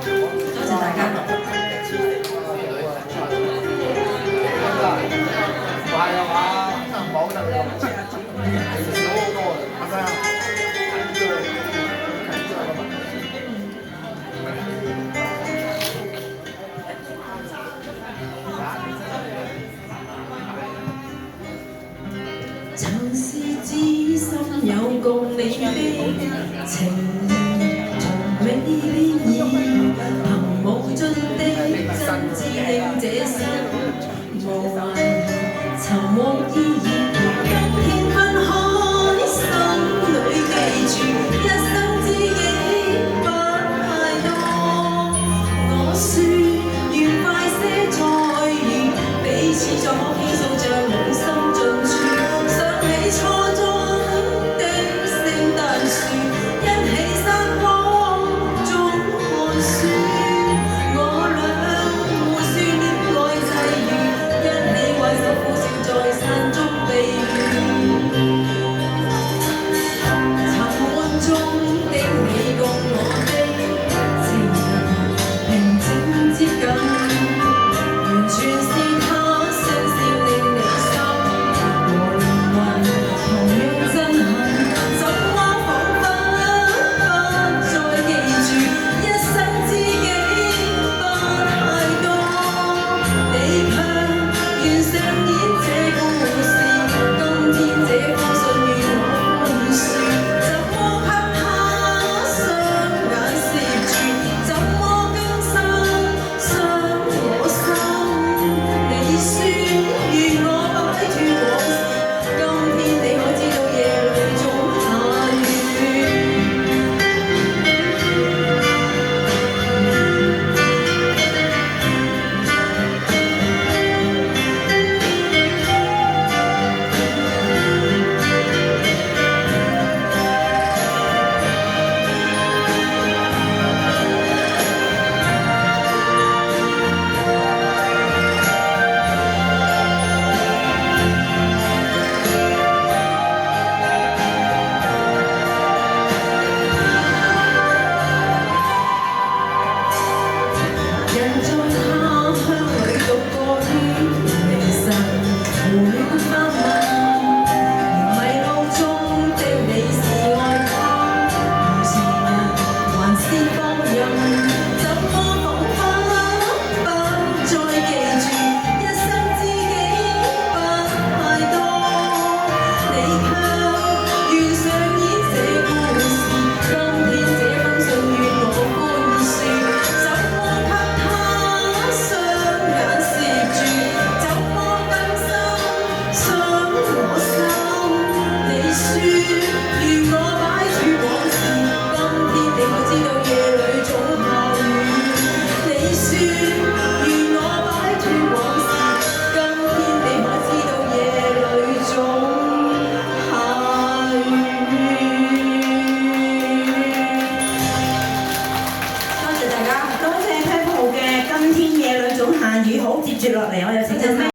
多謝大家。唔係啊嘛，冇就少好多啊，係咪啊？曾是知心有共你的情，從未變異，憑無盡的真摯令這生無憾尋獲意義。今天分開，心裏記住，一生知己不太多。我說願快些再遇，彼此再可傾訴着滿心盡處。想起初中的聖誕樹，一起山坡中看書。我倆互說戀愛際遇，一起挽手苦笑在山中避雨。沉悶中的你共我的情人平靜接近，完全是他聲線令你心和靈魂同樣震撼。怎麼彷彿不再記住，一生知己不太多，你卻願上演這故事。今天這封信願我寬恕，怎麼給他雙眼攝住，怎麼更深傷我心。你說願我擺脫往事，今天你可知道夜裏種下雨。人在他鄉裏獨個於凌晨，胡亂發問，迷路中的你是愛他，如前還是放任？怎麼彷彿不再記住，一生知己不太多，你卻願上演這故事。今天這封信願我寬恕，怎麼給他雙眼攝住，怎麼更深傷我心。你說願我擺脫往事，今天你可知道夜裏總下雨。你說願我擺脫往事，今天你可知道夜裏總下雨。多謝大家。多謝 Peppo 嘅《今天夜裏總下雨》。好，接住落嚟我哋